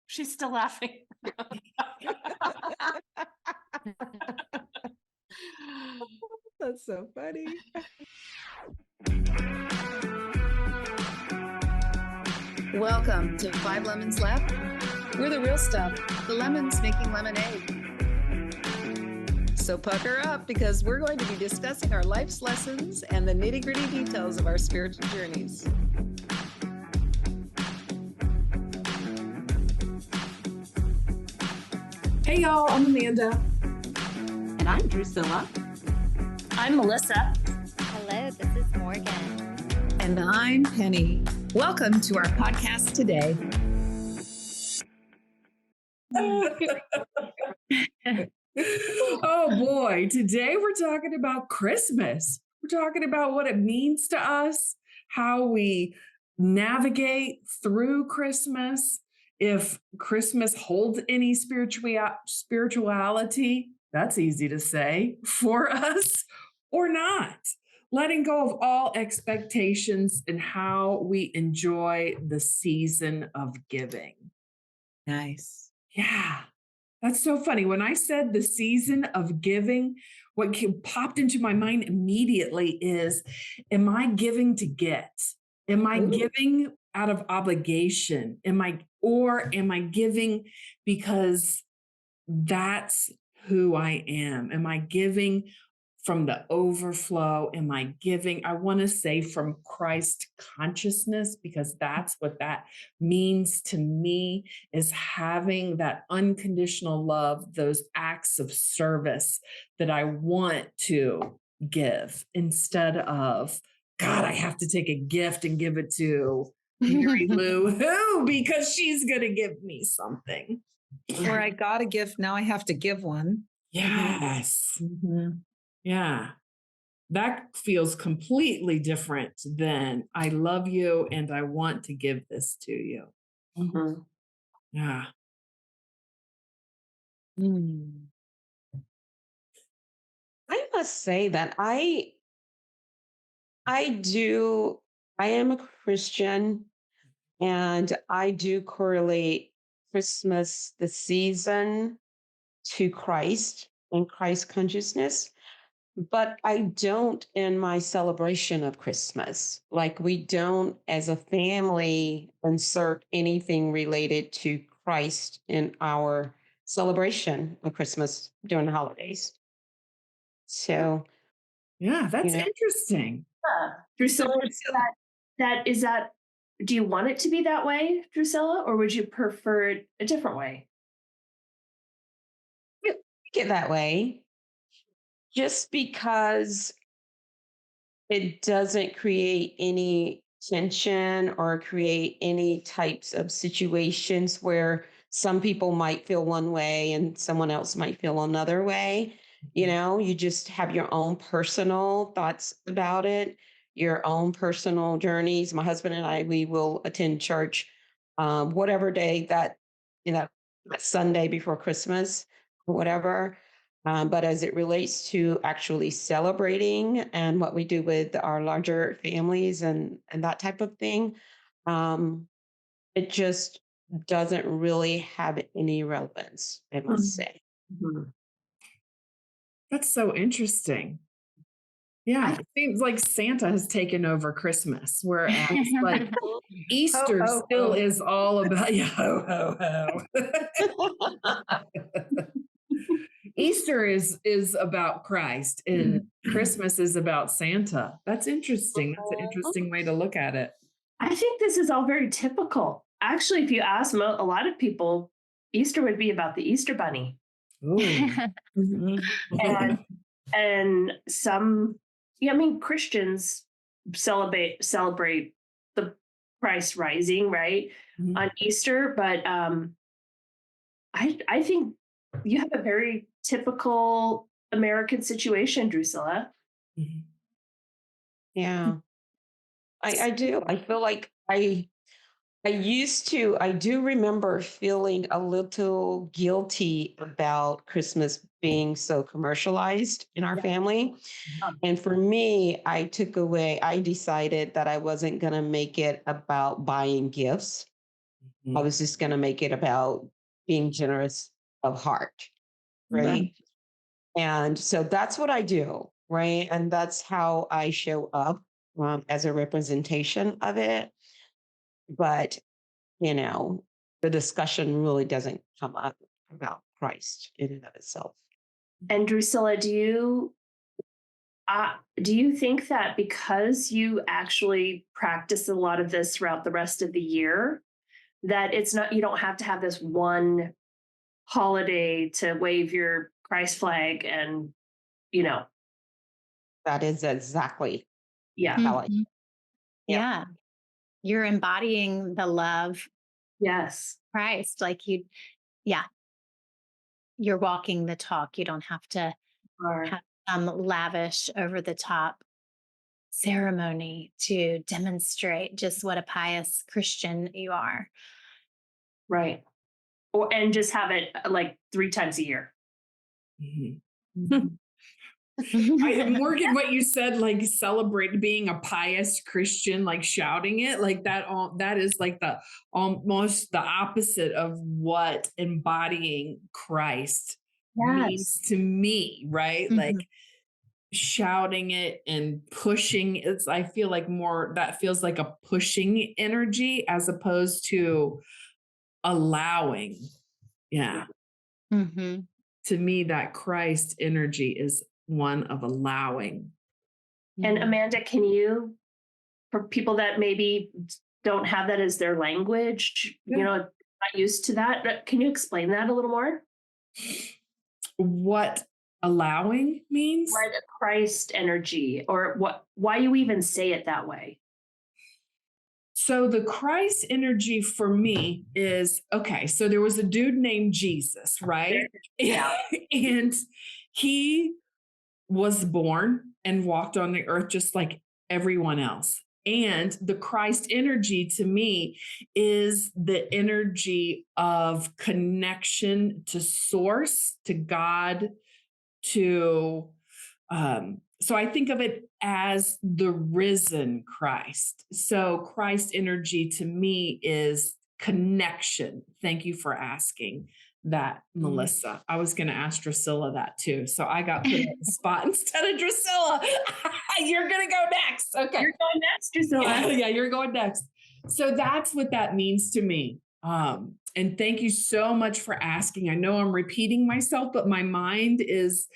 She's still laughing. That's so funny. Welcome to 5 Lemons Left. We're the real stuff, the lemons making lemonade. So pucker up because we're going to be discussing our life's lessons and the nitty-gritty details of our spiritual journeys. Hey y'all, I'm Amanda. And I'm Drusilla. I'm Melissa. Hello, this is Morgan. And I'm Penny. Welcome to our podcast today. Oh boy, today we're talking about Christmas. We're talking about what it means to us, how we navigate through Christmas, if Christmas holds any spirituality, that's easy to say, for us or not. Letting go of all expectations and how we enjoy the season of giving. Nice. Yeah. That's so funny. When I said the season of giving, what popped into my mind immediately is, am I giving to get? Am I giving out of obligation? Am I giving because that's who I am? Am I giving from the overflow? Am I giving? I want to say from Christ consciousness, because that's what that means to me, is having that unconditional love, those acts of service that I want to give instead of, God, I have to take a gift and give it to Mary Lou, who, because she's going to give me something. Or I got a gift, now I have to give one. Yes. Mm-hmm. Yeah. That feels completely different than I love you and I want to give this to you. Mm-hmm. Yeah. I must say that I am a Christian, and I do correlate Christmas, the season, to Christ and Christ consciousness. But I don't in my celebration of Christmas. Like, we don't, as a family, insert anything related to Christ in our celebration of Christmas during the holidays. So, Yeah, that's you know, interesting. Drusilla, is that, do you want it to be that way, Drusilla, or would you prefer it a different way? get that way just because it doesn't create any tension or create any types of situations where some people might feel one way and someone else might feel another way. You know, you just have your own personal thoughts about it, your own personal journeys. My husband and I, we will attend church whatever day that, that Sunday before Christmas or whatever. But as it relates to actually celebrating and what we do with our larger families and that type of thing, it just doesn't really have any relevance, I must say. Mhm. That's so interesting. Yeah, it seems like Santa has taken over Christmas, whereas like Easter still is all about ho ho ho. Easter is about Christ and Christmas is about Santa. That's interesting. That's an interesting way to look at it. I think this is all very typical. Actually, if you ask a lot of people, Easter would be about the Easter Bunny. And some, Christians celebrate the Christ rising, right, on Easter. But I think you have a very typical American situation, Drusilla. Yeah, I do. I feel like I do remember feeling a little guilty about Christmas being so commercialized in our family. And for me, I decided that I wasn't going to make it about buying gifts. I was just going to make it about being generous of heart, Mhm. right? And so that's what I do, right? And that's how I show up as a representation of it. But, you know, the discussion really doesn't come up about Christ in and of itself. And Drusilla, do you think that because you actually practice a lot of this throughout the rest of the year, that it's not you don't have to have this one holiday to wave your Christ flag and you know, That is exactly yeah, how I, Mhm. yeah, Yeah. You're embodying the love of yes, Christ. Yeah, you're walking the talk. You don't have to or have some lavish, over the top ceremony to demonstrate just what a pious Christian you are. right, or and just have it like 3 times a year. Mhm. Mhm. Morgan, what you said, like celebrate being a pious Christian, like shouting it, like that. All that is like the almost the opposite of what embodying Christ Yes, means to me, right? Like Mhm. shouting it and pushing. It's I feel like more that feels like a pushing energy as opposed to allowing. Yeah, Mhm. to me, that Christ energy is one of allowing. and Mhm. Amanda, can you for people that maybe don't have that as their language, Yeah. not used to that, can you explain that a little more? What allowing means? Why the Christ energy, or why you even say it that way? So the Christ energy for me is okay. So there was a dude named Jesus, right? Yeah. And he was born and walked on the earth just like everyone else. And the Christ energy to me is the energy of connection to source, to God, to so I think of it as the risen Christ. So Christ energy to me is connection. Thank you for asking that, Melissa. I was going to ask Drusilla that too. So I got put on the spot instead of Drusilla. You're going to go next. Okay. You're going next, Drusilla. Yeah, you're going next. So that's what that means to me. And thank you so much for asking. I know I'm repeating myself, but my mind is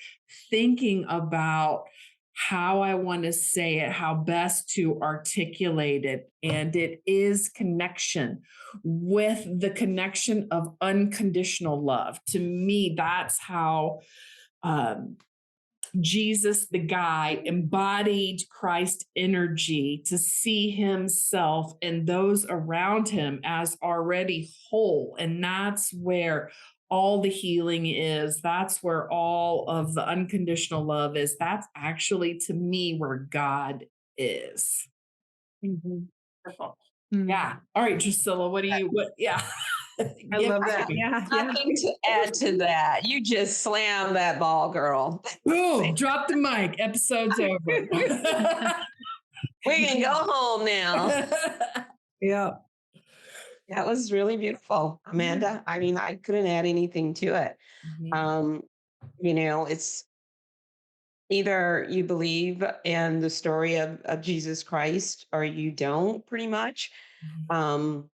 thinking about how I want to say it, how best to articulate it. And it is connection with the connection of unconditional love. To me, that's how um, Jesus, the guy, embodied Christ energy to see himself and those around him as already whole. And that's where all the healing is. That's where all of the unconditional love is. That's actually, to me, where God is. Mhm. Wonderful. Yeah. All right, Drusilla, yeah. I Give love it to that. me. Yeah, yeah. nothing to add to that. You just slammed that ball, girl. Boom, drop the mic. Episode's over. We can go home now. Yeah. That was really beautiful, Amanda. I mean, I couldn't add anything to it. Mhm. Um, it's either you believe in the story of Jesus Christ or you don't, pretty much. Um,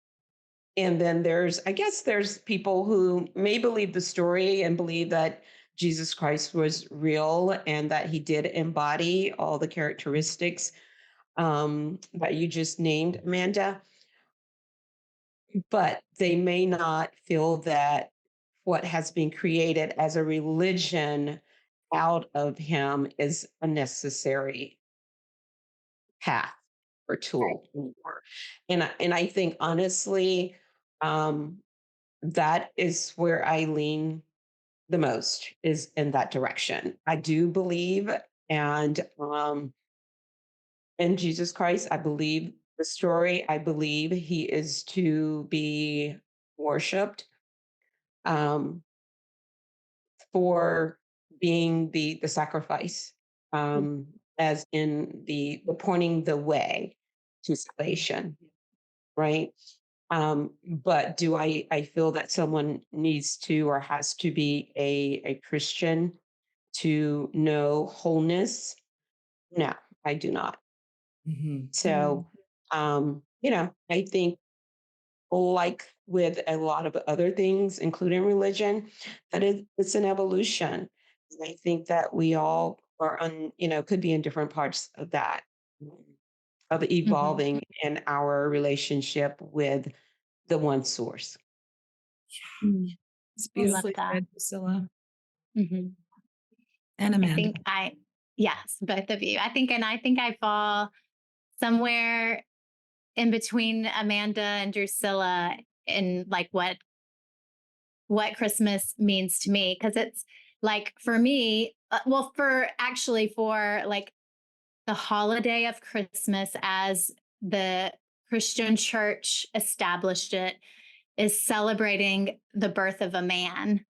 and then I guess there's people who may believe the story and believe that Jesus Christ was real and that he did embody all the characteristics that you just named, Amanda. But they may not feel that what has been created as a religion out of him is a necessary path or tool anymore. And I think honestly, um, that is where I lean the most is in that direction. I do believe and in Jesus Christ. I believe the story. I believe he is to be worshipped um, for being the sacrifice, as in the pointing the way to salvation, right? But do I feel that someone needs to or has to be a Christian to know wholeness? No, I do not. Mhm. So, I think like with a lot of other things, including religion, that it's an evolution. And I think that we all are on, could be in different parts of that, of Mhm. evolving in our relationship with the one source. Mm. It's I love beautifully that. said, Priscilla Mhm. and I Amanda. think yes, both of you. I think I fall somewhere in between Amanda and Drusilla in like what Christmas means to me. Cause it's like for me, well, for actually for like the holiday of Christmas as the Christian church established it is celebrating the birth of a man,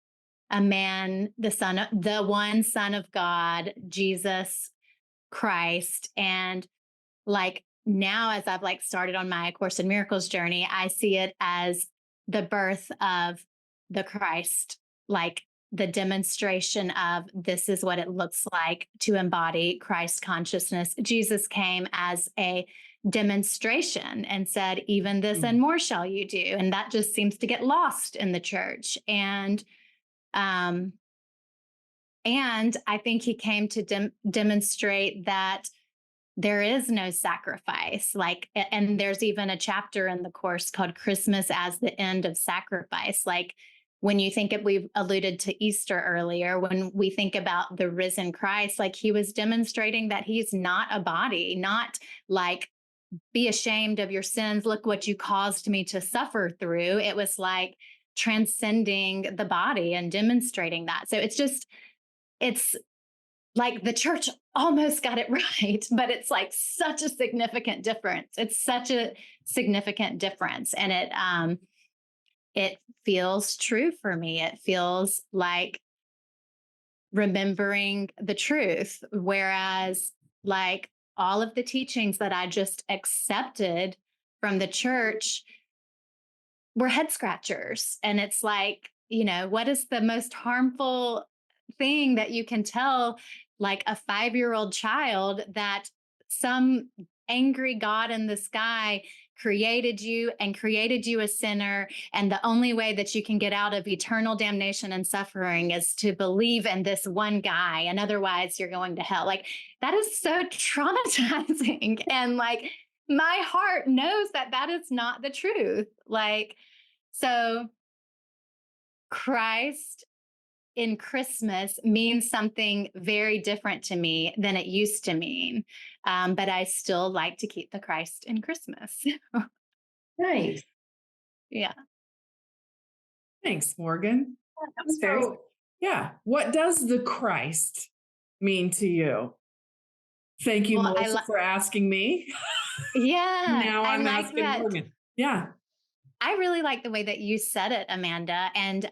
the one son of God, Jesus Christ. And like now, as I've like started on my Course in Miracles journey, I see it as the birth of the Christ, like the demonstration of this is what it looks like to embody Christ consciousness. Jesus came as a demonstration and said, even this and Mm. more shall you do. And that just seems to get lost in the church. Um, and I think he came to demonstrate that there is no sacrifice. Like, and there's even a chapter in the course called Christmas as the End of Sacrifice. Like, when you think of, we've alluded to Easter earlier, when we think about the risen Christ, like he was demonstrating that he's not a body, not like, be ashamed of your sins. Look what you caused me to suffer through. It was like transcending the body and demonstrating that. So it's like the church almost got it right, but it's like such a significant difference. It's such a significant difference. And it feels true for me. It feels like remembering the truth. Whereas like all of the teachings that I just accepted from the church were head scratchers. And it's like, what is the most harmful thing that you can tell like a 5-year-old child that some angry God in the sky created you and created you a sinner, and the only way that you can get out of eternal damnation and suffering is to believe in this one guy, and otherwise you're going to hell. Like that is so traumatizing. And like my heart knows that that is not the truth. Like, so Christ in Christmas means something very different to me than it used to mean. But I still like to keep the Christ in Christmas. Nice. Yeah. Thanks, Morgan. That was very So, yeah, what does the Christ mean to you? Thank you, Well, Melissa, for asking me. yeah, Now I I'm like asking that. Morgan. Yeah. I really like the way that you said it, Amanda. And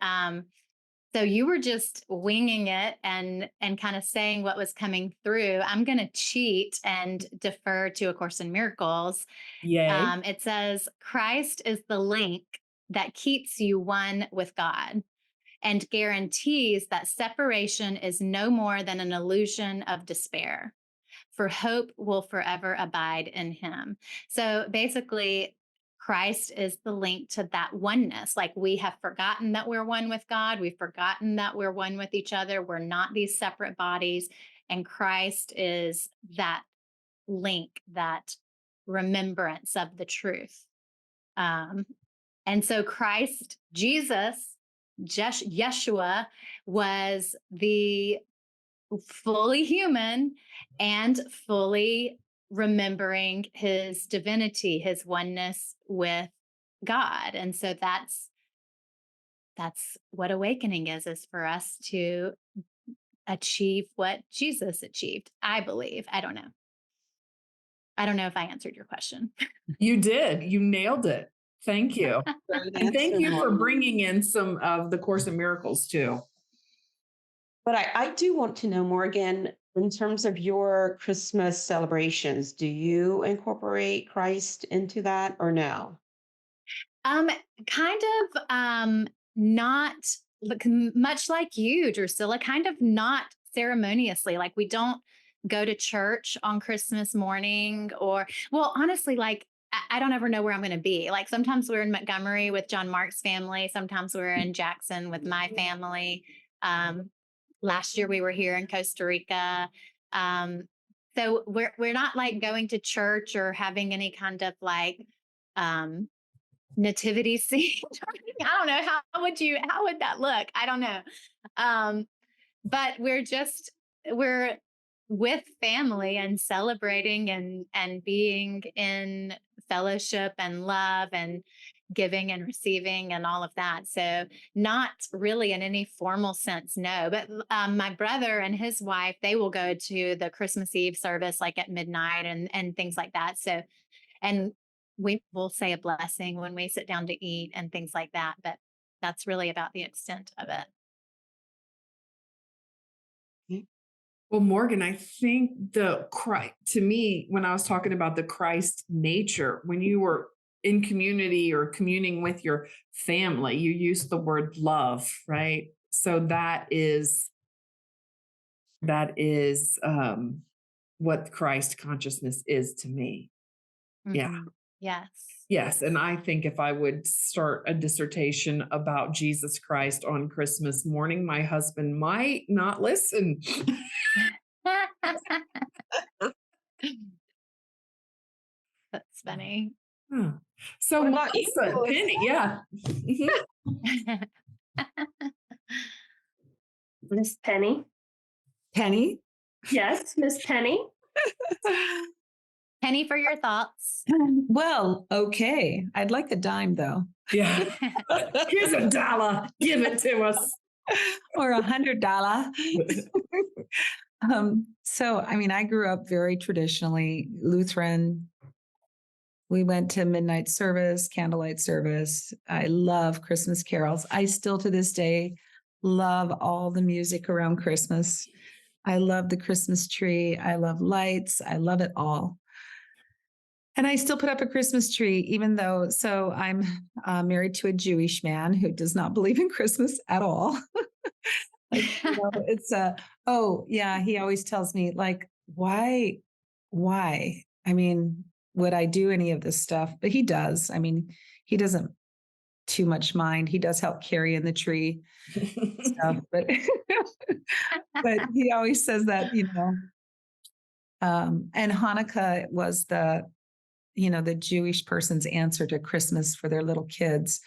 so you were just winging it and kind of saying what was coming through. I'm going to cheat and defer to A Course in Miracles. Yay. It says Christ is the link that keeps you one with God and guarantees that separation is no more than an illusion of despair, for hope will forever abide in him. So basically, Christ is the link to that oneness. Like we have forgotten that we're one with God. We've forgotten that we're one with each other. We're not these separate bodies. And Christ is that link, that remembrance of the truth. Um, and so Christ, Jesus, Yeshua was the fully human and fully remembering his divinity, his oneness with God. And so that's what awakening is for us to achieve what Jesus achieved, I believe. I don't know. I don't know if I answered your question. You did. You nailed it. Thank you. Great And thank answer, you for Morgan. bringing in some of the Course in Miracles too. But I do want to know, Morgan, in terms of your Christmas celebrations, do you incorporate Christ into that or no? Um, kind of not much like you, Drusilla, kind of not ceremoniously. Like we don't go to church on Christmas morning or well, honestly, like I don't ever know where I'm going to be. Like sometimes we're in Montgomery with John Mark's family, sometimes we're in Jackson with my family. Um, Last year we were here in Costa Rica. Um, so we're not like going to church or having any kind of like um nativity scene. I don't know how would that look? I don't know. Um, but we're with family and celebrating and being in fellowship and love and giving and receiving and all of that. So not really in any formal sense, no. But my brother and his wife, they will go to the Christmas Eve service like at midnight and things like that. So and we will say a blessing when we sit down to eat and things like that, but that's really about the extent of it. Well, Morgan, I think the Christ, to me, when I was talking about the Christ nature, when you were in community or communing with your family, you used the word love, right? So that is what Christ consciousness is to me. Yeah. Mhm. Yes. Yes. And I think if I would start a dissertation about Jesus Christ on Christmas morning, my husband might not listen. That's funny. Huh. So What about you, Melissa, Melissa? Penny, yeah. Miss Penny. Penny? Yes, Miss Penny. Penny for your thoughts. Well, okay. I'd like a dime though, Yeah. Here's $1. Give it to us. or $100. So, I mean, I grew up very traditionally Lutheran. We went to midnight service, candlelight service. I love Christmas carols. I still to this day love all the music around Christmas. I love the Christmas tree. I love lights. I love it all. And I still put up a Christmas tree, even though, so I'm married to a Jewish man who does not believe in Christmas at all. Like, it's oh, yeah, he always tells me, like, why? I mean, would I do any of this stuff? But he does. I mean, he doesn't too much mind. He does help carry in the tree stuff, but but he always says that, and Hanukkah was the Jewish person's answer to Christmas for their little kids,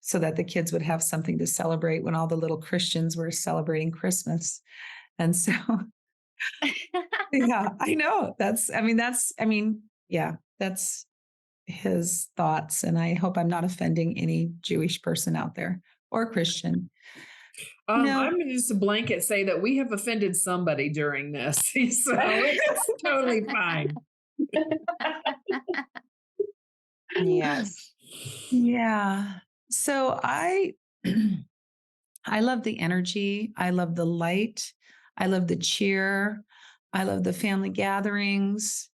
so that the kids would have something to celebrate when all the little Christians were celebrating Christmas. And so, yeah, I know yeah, that's his thoughts. And I hope I'm not offending any Jewish person out there or Christian. No. I'm going to just a blanket say that we have offended somebody during this. So it's totally fine. Yes. Yeah. So I love the energy. I love the light. I love the cheer. I love the family gatherings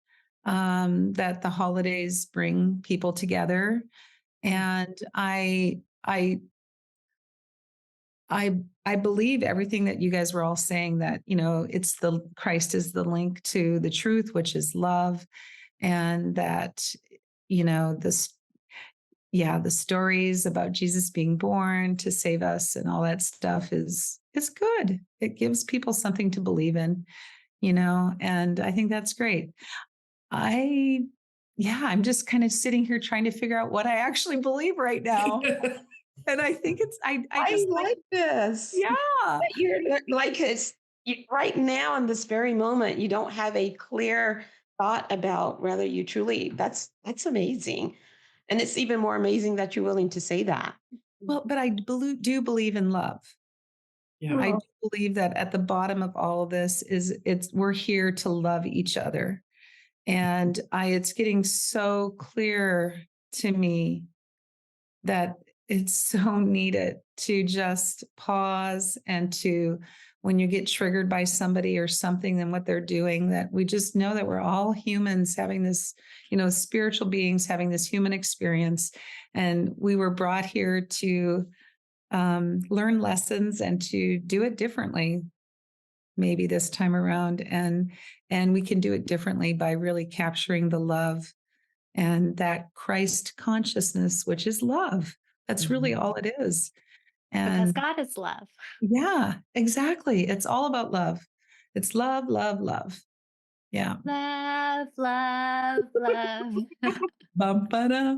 that the holidays bring people together. And I believe everything that you guys were all saying, that, it's the Christ is the link to the truth, which is love. And that, this, yeah, the stories about Jesus being born to save us and all that stuff is good. It gives people something to believe in, and I think that's great. I'm just kind of sitting here trying to figure out what I actually believe right now. And I think I just like this. yeah. But you're like right now in this very moment, you don't have a clear thought about whether you truly. That's amazing, and it's even more amazing that you're willing to say that. Well, but I do believe in love. Yeah. I do believe that at the bottom of all of this we're here to love each other. And it's getting so clear to me that it's so needed to just pause and to, when you get triggered by somebody or something and what they're doing, that we just know that we're all humans having this, spiritual beings having this human experience. And we were brought here to learn lessons and to do it differently, maybe this time around. And we can do it differently by really capturing the love and that Christ consciousness, which is love. That's really all it is. Because And God is love. yeah, exactly. It's all about love. It's love, love, love. Yeah. Love, love, love. Bum, ba-da.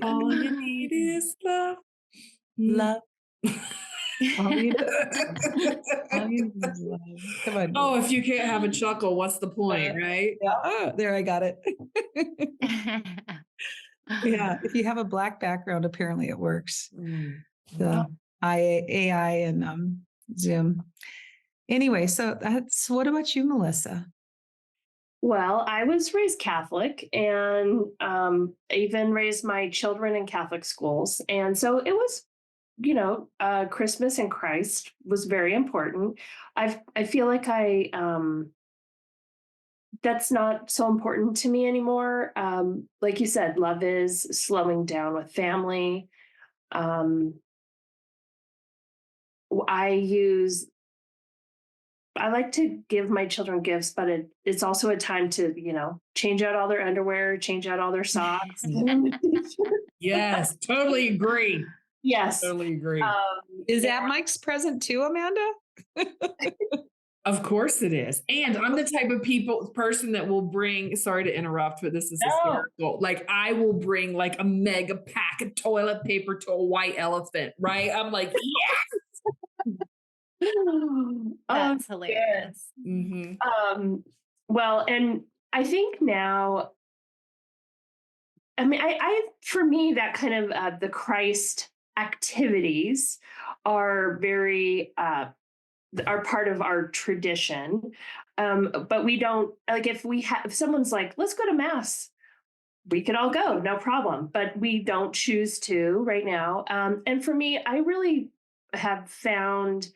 All you need is love. Love. All you, all you need is love. Come on. Oh, if you can't have a chuckle, what's the point, right? Yeah. Oh, there, I got it. Yeah. If you have a black background, apparently it works. The AI and Zoom. Anyway, so what about you, Melissa? Well, I was raised Catholic and even raised my children in Catholic schools. And so it was, Christmas and Christ was very important. I feel like that's not so important to me anymore. Like you said, love is slowing down with family. Um, I use I like to give my children gifts, but it's also a time to, change out all their underwear, change out all their socks. Yes, totally agree. Yes. Totally agree. Is that Mike's present too, Amanda? Of course it is. And I'm the type of person that will bring, sorry to interrupt, but this is hysterical. Like I will bring like a mega pack of toilet paper to a white elephant, right? I'm like, That's hilarious. Well, and I think now, I mean, for me, that kind of the Christ activities are very are part of our tradition. But we don't like if someone's like, let's go to mass, we could all go, no problem. But we don't choose to right now. And for me, I really have found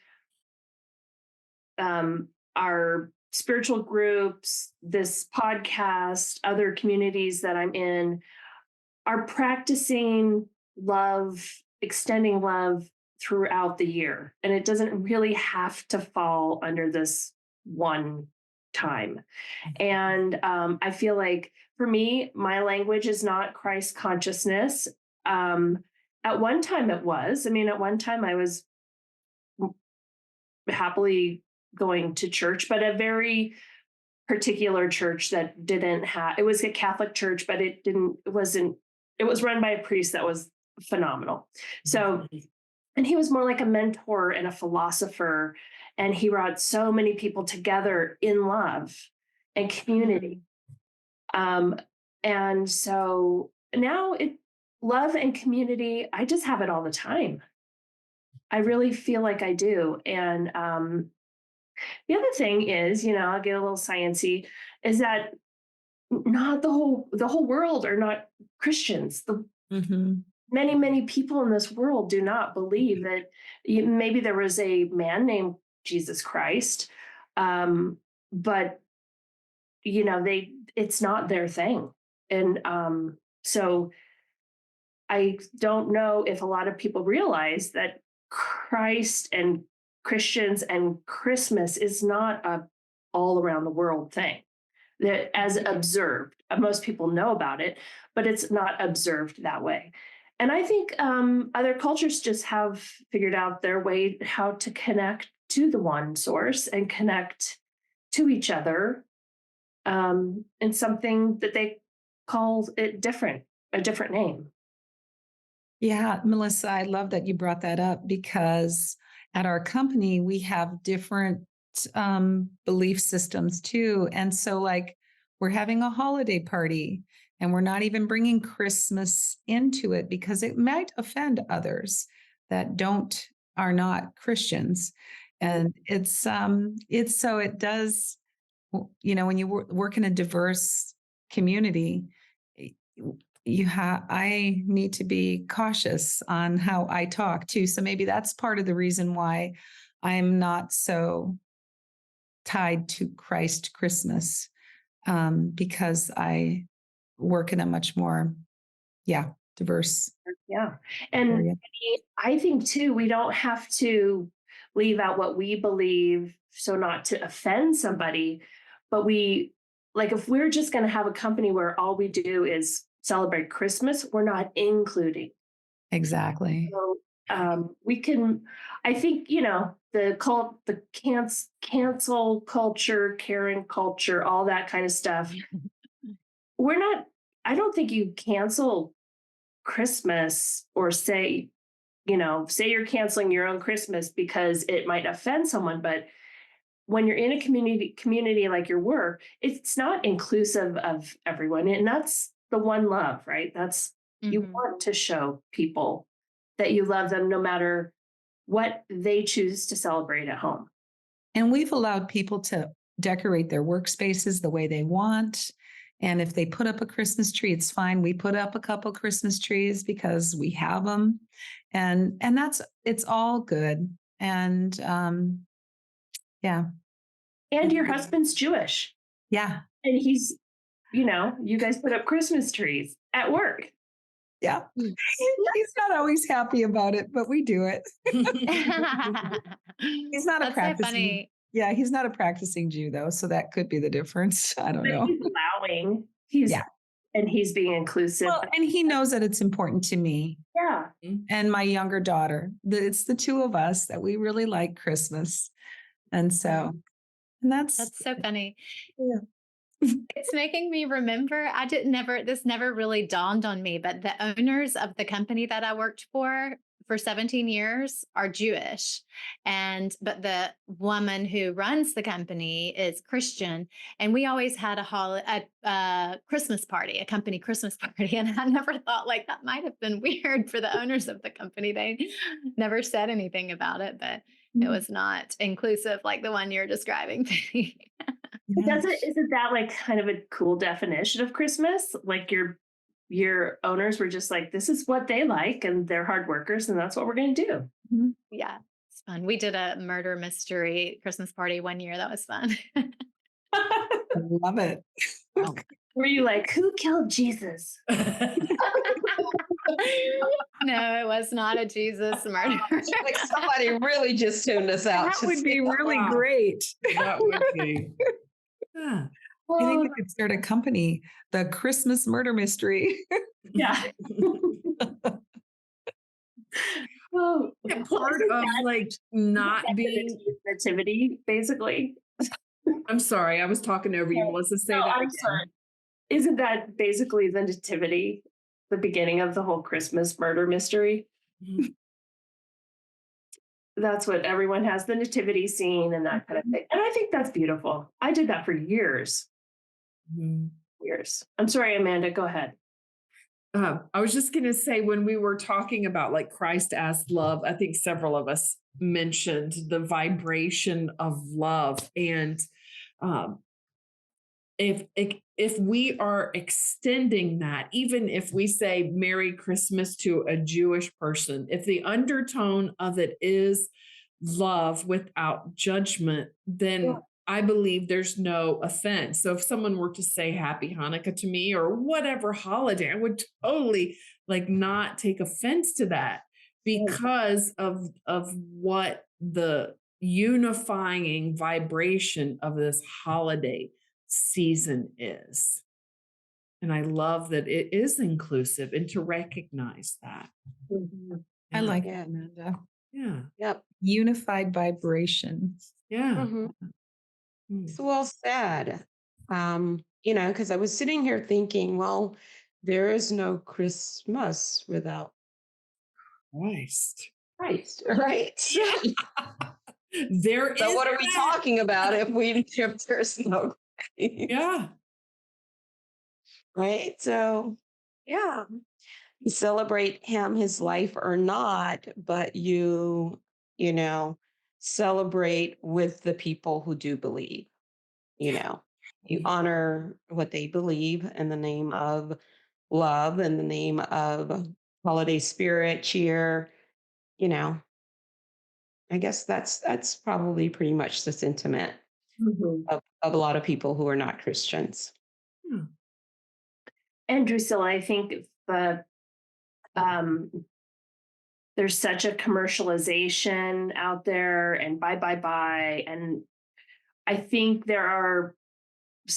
our spiritual groups, this podcast, other communities that I'm in are practicing love, extending love throughout the year. And it doesn't really have to fall under this one time. And I feel like for me, my language is not Christ consciousness. At one time it was. I mean, at one time I was happily going to church, but a very particular church that didn't have, it was a Catholic church, but it was run by a priest that was phenomenal. So, and he was more like a mentor and a philosopher, and he brought so many people together in love and community. And so now love and community, I just have it all the time. I really feel like I do. And the other thing is, I'll get a little sciencey, is that not the whole world are not Christians. Many people in this world do not believe that maybe there was a man named Jesus Christ, but it's not their thing. And so I don't know if a lot of people realize that Christ and Christians and Christmas is not a all around the world thing that as observed. Most people know about it, but it's not observed that way. And I think other cultures just have figured out their way how to connect to the one source and connect to each other in something that they call it a different name. Yeah, Melissa, I love that you brought that up because at our company, we have different belief systems too. And so, like, we're having a holiday party and we're not even bringing Christmas into it because it might offend others that are not Christians. And it's so it does, when you work in a diverse community, I need to be cautious on how I talk too. So maybe that's part of the reason why I'm not so tied to Christ Christmas, because I work in a much more, diverse Yeah. And area. I think too, we don't have to leave out what we believe so not to offend somebody, but like if we're just going to have a company where all we do is celebrate Christmas, we're not including. Exactly. So we can, I think, cancel culture, Karen culture, all that kind of stuff. We're not, I don't think you cancel Christmas or say you're canceling your own Christmas because it might offend someone, but when you're in a community like your work, it's not inclusive of everyone. And that's the one love, right? That's you Mhm. want to show people that you love them no matter what they choose to celebrate at home. And we've allowed people to decorate their workspaces the way they want. And if they put up a Christmas tree, it's fine. We put up a couple Christmas trees because we have them. And it's all good. And yeah. And your husband's Jewish. Yeah. And you guys put up Christmas trees at work. Yeah. He's not always happy about it, but we do it. He's not a That's so practicing. funny. Yeah, he's not a practicing Jew though, so that could be the difference. I don't But know. he's allowing. Yeah. And he's being inclusive. Well, and he knows that it's important to me Yeah. and my younger daughter. It's the two of us that we really like Christmas. And so, and That's so funny. yeah. It's making me remember, this never really dawned on me, but the owners of the company that I worked for 17 years are Jewish. But the woman who runs the company is Christian. And we always had a Christmas party, a company Christmas party. And I never thought like that might have been weird for the owners of the company. They never said anything about it, but it was not inclusive like the one you're describing to me. Yeah. Isn't that like kind of a cool definition of Christmas? Like your owners were just like, this is what they like, and they're hard workers, and that's what we're gonna do. Mhm. Yeah, it's fun. We did a murder mystery Christmas party one year. That was fun. I love it. Were you like, who killed Jesus? No, it was not a Jesus murder. Like somebody really just tuned us out. That would be really Wow. great. That would be. Yeah. I think we could start a company, the Christmas murder mystery. Yeah. Oh, Part of like not being. nativity, basically. I'm sorry, I was talking over you, Melissa. Say No, that I'm again. sorry. Isn't that basically the nativity, the beginning of the whole Christmas murder mystery? Mhm. That's what everyone has, the nativity scene and that kind of thing. And I think that's beautiful. I did that for years. Mhm. Years. I'm sorry, Amanda, go ahead. I was just going to say, when we were talking about like Christ as love, I think several of us mentioned the vibration of love. And um, if we are extending that, even if we say Merry Christmas to a Jewish person, if the undertone of it is love without judgment, then Yeah. I believe there's no offense. So if someone were to say Happy Hanukkah to me or whatever holiday, I would totally like not take offense to that because of what the unifying vibration of this holiday season is. And I love that it is inclusive and to recognize that. Mhm. I like Yeah. that, Amanda. Yeah. Yep. Unified vibration. Yeah. Mhm. Mm. It's well said. Because I was sitting here thinking, well, there is no Christmas without Christ. Christ, right? There So is what are we that. talking about if there's no Christ? Yeah. Right? So yeah. You celebrate him, his life or not, but you celebrate with the people who do believe, you Mm-hmm. honor what they believe in the name of love, in the name of holiday spirit, cheer, you know, I guess that's probably pretty much the sentiment Mhm. of a lot of people who are not Christians. Hmm. And Drusilla, I think um, there's such a commercialization out there and buy. And I think there are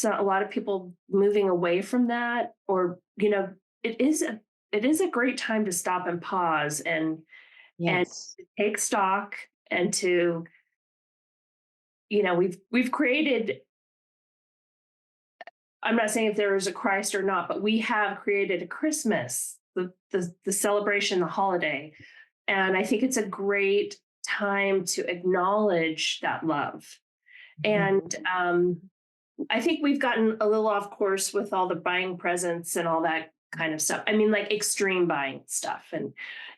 a lot of people moving away from that, or, it is a great time to stop and pause and Yes. take stock and to, we've created, I'm not saying if there is a Christ or not, but we have created a Christmas, the celebration, the holiday. And I think it's a great time to acknowledge that love. And I think we've gotten a little off course with all the buying presents and all that kind of stuff. I mean, like extreme buying stuff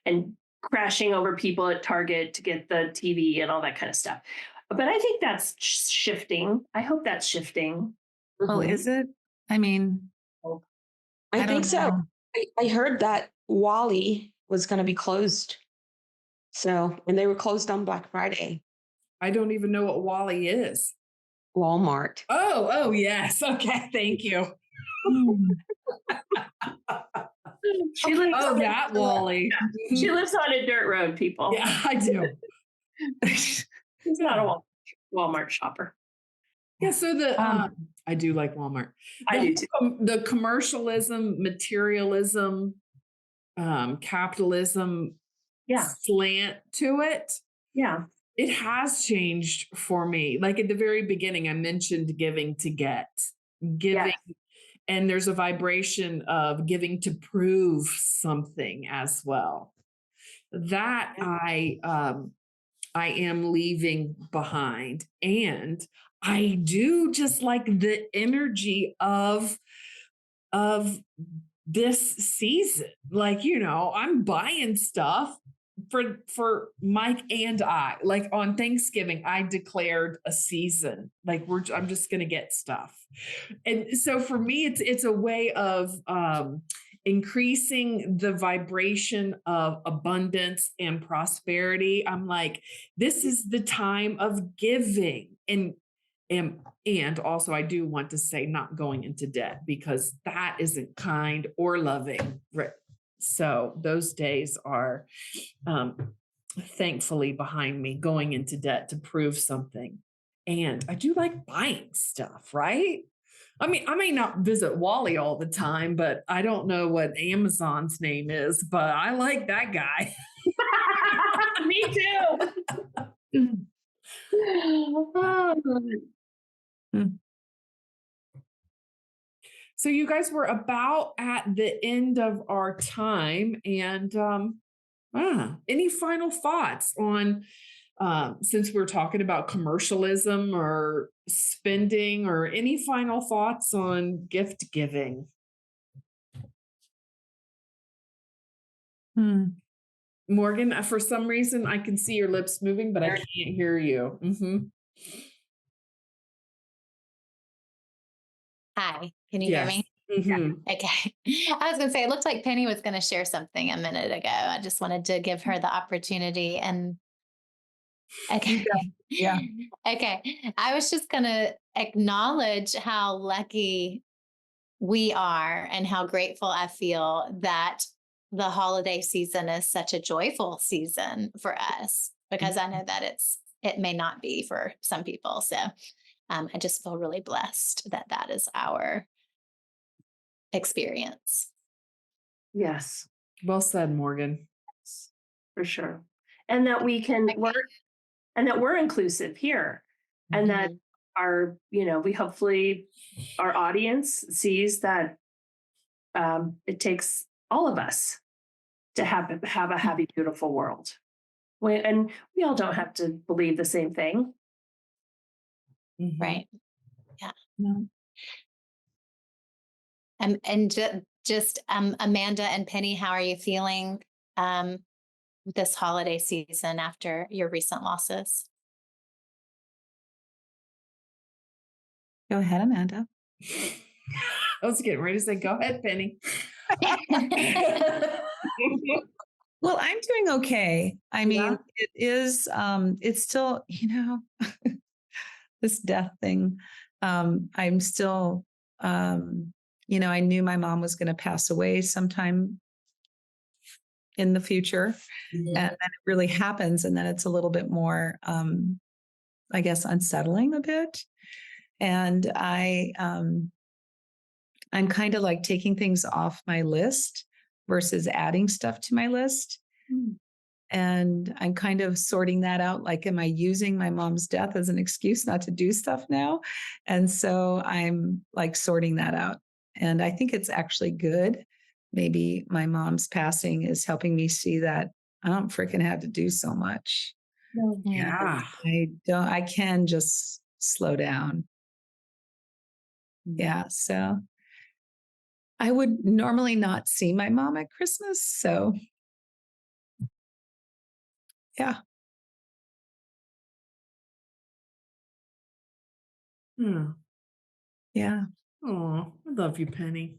and crashing over people at Target to get the TV and all that kind of stuff. But I think that's shifting. I hope that's shifting. Well, Mhm. is it? I mean, I I think don't so. know. I heard that Wally was going to be closed. So, and they were closed on Black Friday. I don't even know what Wally is. Walmart. Oh, yes. Okay, thank you. Hmm. She lives Oh, on that Wally. she lives on a dirt road, people. Yeah, I do. She's not a Walmart shopper. Yeah, so Um, I do like Walmart. I The do too. the commercialism, materialism, capitalism Yeah. slant to it, Yeah. it has changed for me. Like at the very beginning, I mentioned giving to get, giving, Yes. and there's a vibration of giving to prove something as well. That I am leaving behind. And I do just like the energy of this season. Like, I'm buying stuff for Mike and I. Like on Thanksgiving, I declared a season. Like I'm just gonna get stuff. And so for me, it's a way of increasing the vibration of abundance and prosperity. I'm like, this is the time of giving. And also I do want to say not going into debt, because that isn't kind or loving. Right. So those days are thankfully behind me, going into debt to prove something. And I do like buying stuff, right? I mean, I may not visit Wally all the time, but I don't know what Amazon's name is, but I like that guy. Me too. So you guys were about at the end of our time, and any final thoughts on since we're talking about commercialism or spending, or any final thoughts on gift giving? Morgan, for some reason, I can see your lips moving, but I can't hear you. Hi, can you hear me? Okay. I was going to say, it looked like Penny was going to share something a minute ago. I just wanted to give her the opportunity. And okay. Yeah. Okay. I was just going to acknowledge how lucky we are and how grateful I feel that the holiday season is such a joyful season for us, because I know that it may not be for some people. So I just feel really blessed that that is our experience. Yes, Well said, Morgan. for sure. And that we can work, and that we're inclusive here, and that our, we hopefully our audience sees that it takes all of us to have a happy, beautiful world. And we all don't have to believe the same thing. Right. Yeah. No. And just Amanda and Penny, how are you feeling this holiday season after your recent losses? Go ahead, Amanda. I was getting ready to say, go ahead, Penny. Well, I'm doing okay. I mean, Yeah. it is, it's still, this death thing. I'm still, I knew my mom was going to pass away sometime in the future. Mhm. And then it really happens. And then it's a little bit more, I guess, unsettling a bit. And I'm kind of like taking things off my list versus adding stuff to my list. Mm. And I'm kind of sorting that out. Like, am I using my mom's death as an excuse not to do stuff now? And so I'm like sorting that out. And I think it's actually good. Maybe my mom's passing is helping me see that I don't freaking have to do so much. Yeah. I can just slow down. Yeah. So I would normally not see my mom at Christmas. So yeah. Hmm. Yeah. Oh, I love you, Penny.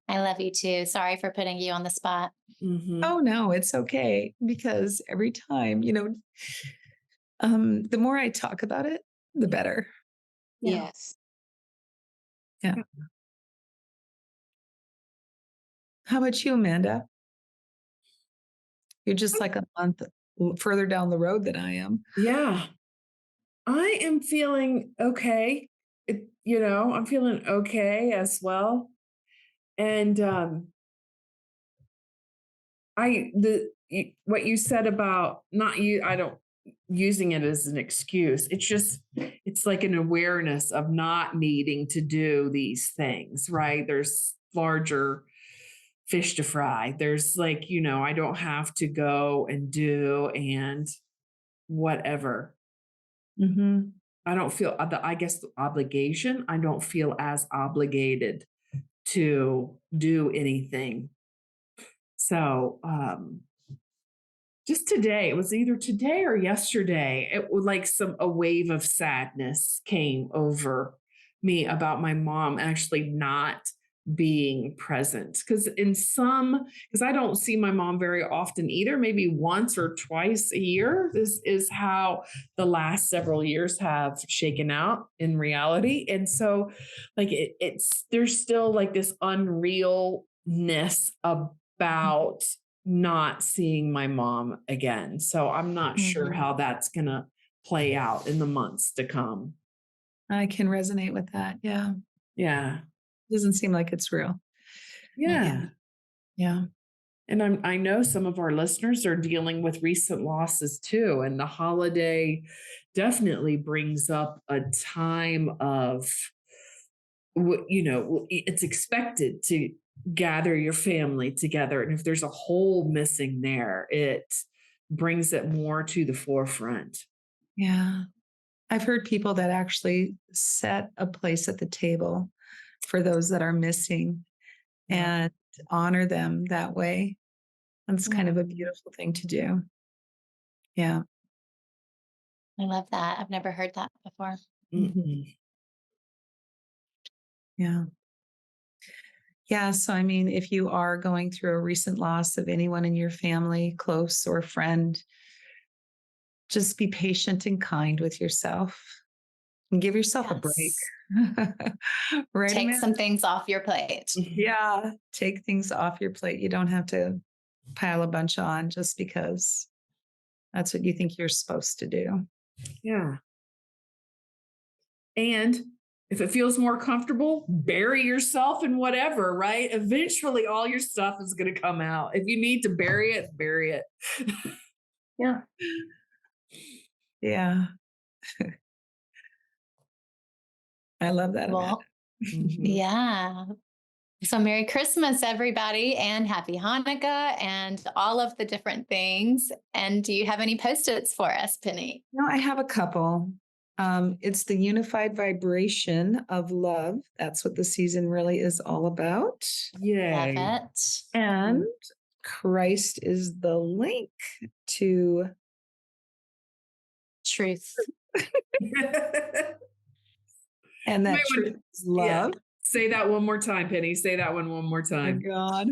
I love you too. Sorry for putting you on the spot. Mm-hmm. Oh no, it's okay because every time, the more I talk about it, the better. Yeah. Yes. Yeah. How about you, Amanda? You're just like a month further down the road than I am. Yeah. I am feeling okay. I'm feeling okay as well. And what you said about not you, I don't using it as an excuse. It's like an awareness of not needing to do these things, right? There's larger fish to fry. There's like, I don't have to go and do and whatever. Mm-hmm. I don't feel I guess the obligation. I don't feel as obligated to do anything. So just today, it was either today or yesterday, it was like a wave of sadness came over me about my mom actually not being present. Because I don't see my mom very often either, maybe once or twice a year. This is how the last several years have shaken out in reality. And so like it's there's still like this unrealness about not seeing my mom again. So I'm not sure how that's going to play out in the months to come. I can resonate with that. Yeah. Yeah. Doesn't seem like it's real. Yeah. Yeah. And I know some of our listeners are dealing with recent losses too. And the holiday definitely brings up a time of, it's expected to gather your family together. And if there's a hole missing there, it brings it more to the forefront. Yeah. I've heard people that actually set a place at the table for those that are missing and honor them that way. That's kind of a beautiful thing to do. Yeah. I love that. I've never heard that before. Mhm. Yeah. Yeah. So, I mean, if you are going through a recent loss of anyone in your family, close or friend, just be patient and kind with yourself and give yourself a break. Yes. Right, Take Amanda? some things off your plate. Yeah. Take things off your plate. You don't have to pile a bunch on just because that's what you think you're supposed to do. Yeah. And if it feels more comfortable, bury yourself in whatever, right? Eventually, all your stuff is going to come out. If you need to bury it, bury it. Yeah. Yeah. I love that, Amanda. Well, Mhm. yeah. So Merry Christmas, everybody, and Happy Hanukkah and all of the different things. And do you have any post-its for us, Penny? No, I have a couple. It's the unified vibration of love. That's what the season really is all about. Love Yay. it. And Christ is the link to, Truth. and that Wait, truth is yeah. love. Say that one more time, Penny. Say that one more Oh time. God.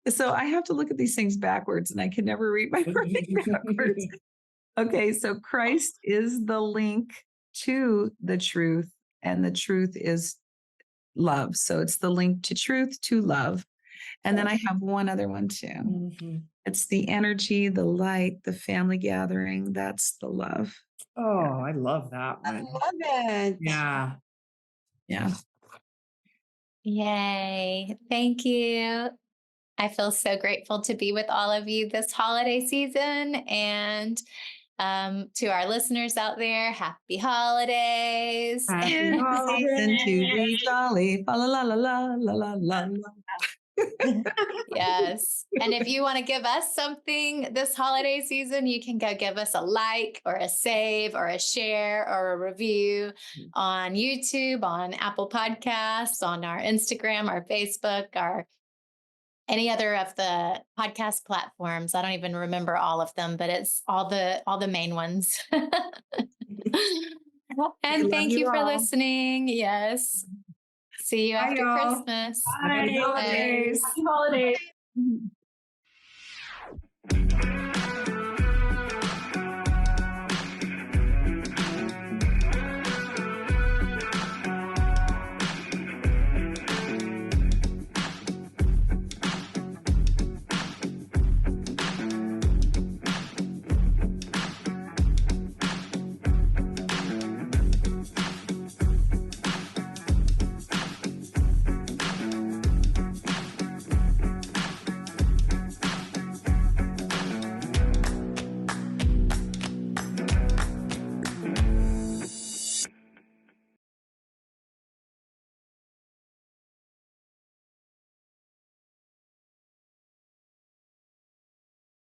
So I have to look at these things backwards and I can never read my writing backwards. Okay, so Christ is the link to the truth, and the truth is love. So it's the link to truth, to love. And then I have one other one too. Mhm. It's the energy, the light, the family gathering. That's the love. Oh, I love that I one. love it. Yeah. Yeah. Yay. Thank you. I feel so grateful to be with all of you this holiday season. And to our listeners out there, happy holidays. Happy It's the season to holidays. be jolly. Fa la la la la la la la. Yes. And if you want to give us something this holiday season, you can go give us a like or a save or a share or a review on YouTube, on Apple Podcasts, on our Instagram, our Facebook, our any other of the podcast platforms. I don't even remember all of them, but it's all the main ones. We And love thank you you for all. listening. Yes. See you Bye, after y'all. Christmas. Happy Bye. holidays. Happy holidays.